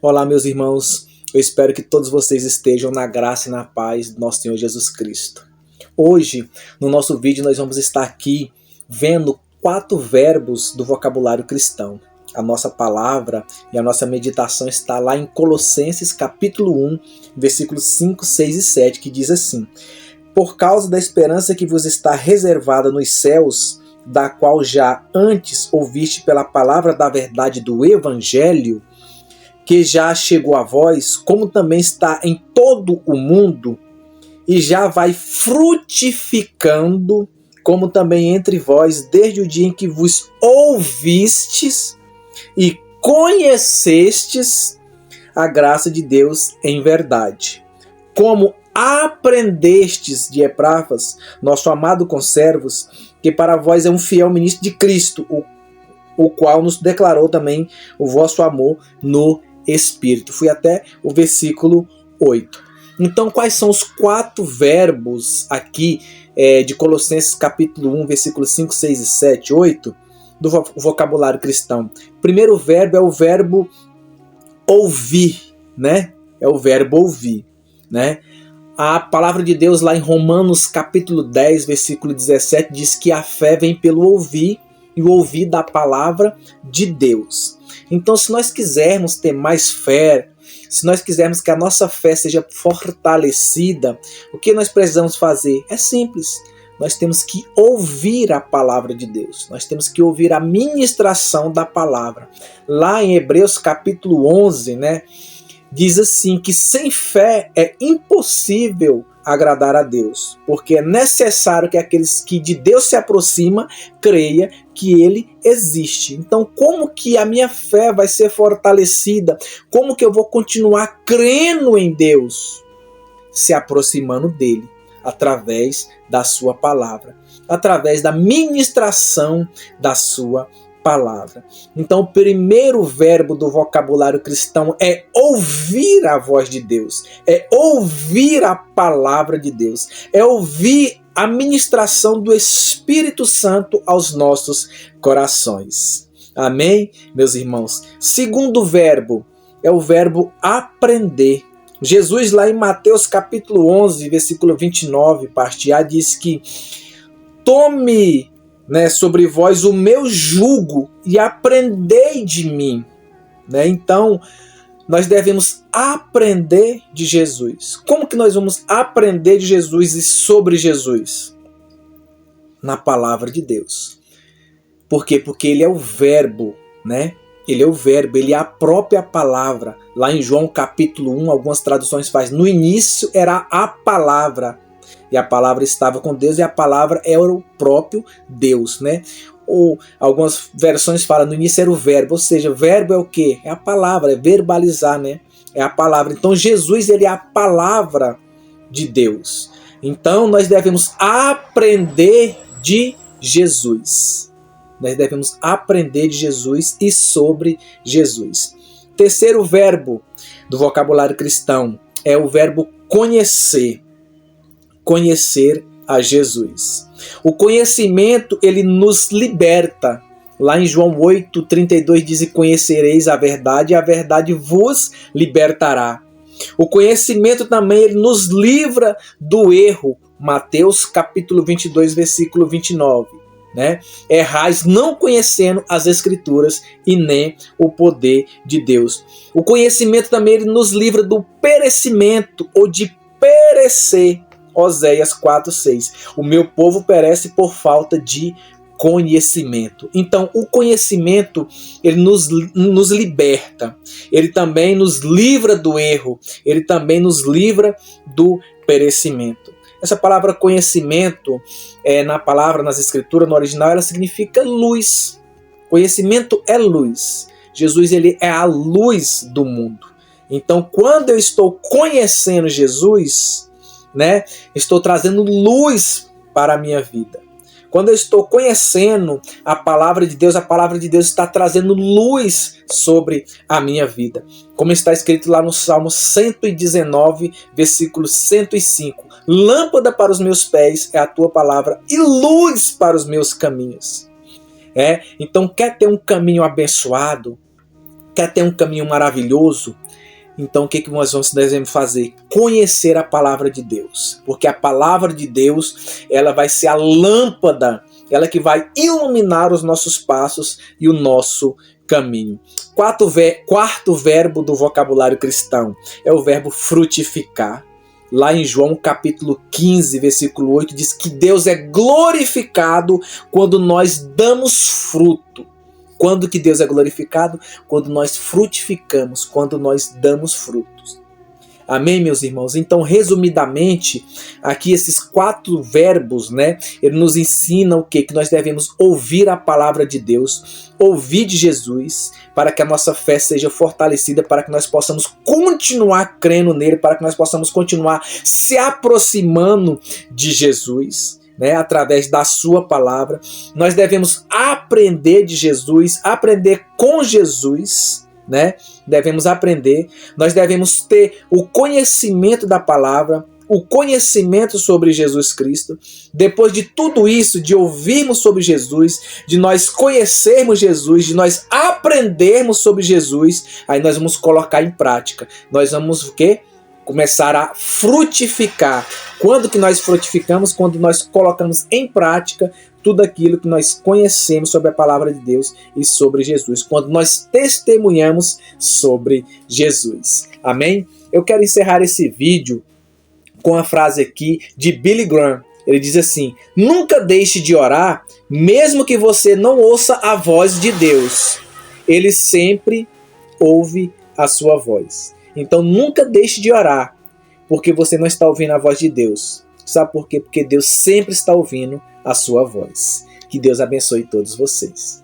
Olá, meus irmãos. Eu espero que todos vocês estejam na graça e na paz do nosso Senhor Jesus Cristo. Hoje, no nosso vídeo, nós vamos estar aqui vendo 4 verbos do vocabulário cristão. A nossa palavra e a nossa meditação está lá em Colossenses capítulo 1, versículos 5, 6 e 7, que diz assim: Por causa da esperança que vos está reservada nos céus, da qual já antes ouviste pela palavra da verdade do Evangelho, que já chegou a vós, como também está em todo o mundo, e já vai frutificando, como também entre vós, desde o dia em que vos ouvistes e conhecestes a graça de Deus em verdade. Como aprendestes de Epáfras, nosso amado conservos, que para vós é um fiel ministro de Cristo, o qual nos declarou também o vosso amor no Espírito. Fui até o versículo 8. Então, quais são os 4 verbos aqui de Colossenses capítulo 1, versículos 5, 6 e 7, 8, do vocabulário cristão? O primeiro verbo é o verbo ouvir, né? É o verbo ouvir, né? A palavra de Deus lá em Romanos capítulo 10, versículo 17, diz que a fé vem pelo ouvir, e o ouvir da palavra de Deus. Então, se nós quisermos ter mais fé, se nós quisermos que a nossa fé seja fortalecida, o que nós precisamos fazer? É simples. Nós temos que ouvir a palavra de Deus. Nós temos que ouvir a ministração da palavra. Lá em Hebreus capítulo 11, né, diz assim que sem fé é impossível agradar a Deus, porque é necessário que aqueles que de Deus se aproximam creia que Ele existe. Então, como que a minha fé vai ser fortalecida? Como que eu vou continuar crendo em Deus? Se aproximando dEle, através da sua palavra, através da ministração da sua palavra. Então, o primeiro verbo do vocabulário cristão é ouvir a voz de Deus, é ouvir a palavra de Deus, é ouvir a ministração do Espírito Santo aos nossos corações. Amém, meus irmãos? Segundo verbo é o verbo aprender. Jesus, lá em Mateus capítulo 11, versículo 29, parte A, diz que tome sobre vós o meu jugo e aprendei de mim. Então, nós devemos aprender de Jesus. Como que nós vamos aprender de Jesus e sobre Jesus? Na palavra de Deus. Por quê? Porque Ele é o verbo, né? Ele é o verbo, Ele é a própria palavra. Lá em João capítulo 1, algumas traduções fazem: no início era a palavra, e a palavra estava com Deus, e a palavra era o próprio Deus, né? Ou algumas versões falam, no início era o verbo, ou seja, o verbo é o quê? É a palavra, é verbalizar, né? É a palavra. Então Jesus, Ele é a palavra de Deus. Então nós devemos aprender de Jesus. Nós devemos aprender de Jesus e sobre Jesus. Terceiro verbo do vocabulário cristão é o verbo conhecer. Conhecer a Jesus. O conhecimento, ele nos liberta. Lá em João 8:32 diz: conhecereis a verdade, e a verdade vos libertará. O conhecimento também, ele nos livra do erro. Mateus capítulo 22, versículo 29. Né? Errais não conhecendo as Escrituras e nem o poder de Deus. O conhecimento também, ele nos livra do perecimento ou de perecer. Oséias 4:6. O meu povo perece por falta de conhecimento. Então, o conhecimento, ele nos liberta. Ele também nos livra do erro. Ele também nos livra do perecimento. Essa palavra conhecimento, nas escrituras, no original, ela significa luz. Conhecimento é luz. Jesus, ele é a luz do mundo. Então, quando eu estou conhecendo Jesus, estou trazendo luz para a minha vida. Quando eu estou conhecendo a palavra de Deus está trazendo luz sobre a minha vida. Como está escrito lá no Salmo 119, versículo 105. Lâmpada para os meus pés é a tua palavra e luz para os meus caminhos. Então, quer ter um caminho abençoado? Quer ter um caminho maravilhoso? Então o que nós devemos fazer? Conhecer a palavra de Deus. Porque a palavra de Deus, ela vai ser a lâmpada, ela que vai iluminar os nossos passos e o nosso caminho. Quarto verbo do vocabulário cristão é o verbo frutificar. Lá em João capítulo 15, versículo 8, diz que Deus é glorificado quando nós damos fruto. Quando que Deus é glorificado? Quando nós frutificamos, quando nós damos frutos. Amém, meus irmãos? Então, resumidamente, aqui esses 4 verbos, né? Ele nos ensina o quê? Que nós devemos ouvir a palavra de Deus, ouvir de Jesus, para que a nossa fé seja fortalecida, para que nós possamos continuar crendo nele, para que nós possamos continuar se aproximando de Jesus, né, através da sua palavra. Nós devemos aprender de Jesus, aprender com Jesus, né? Devemos aprender, nós devemos ter o conhecimento da palavra, o conhecimento sobre Jesus Cristo. Depois de tudo isso, de ouvirmos sobre Jesus, de nós conhecermos Jesus, de nós aprendermos sobre Jesus, aí nós vamos colocar em prática. Nós vamos o quê? Começar a frutificar. Quando que nós frutificamos? Quando nós colocamos em prática tudo aquilo que nós conhecemos sobre a palavra de Deus e sobre Jesus. Quando nós testemunhamos sobre Jesus. Amém? Eu quero encerrar esse vídeo com a frase aqui de Billy Graham. Ele diz assim: nunca deixe de orar, mesmo que você não ouça a voz de Deus. Ele sempre ouve a sua voz. Então nunca deixe de orar, porque você não está ouvindo a voz de Deus. Sabe por quê? Porque Deus sempre está ouvindo a sua voz. Que Deus abençoe todos vocês.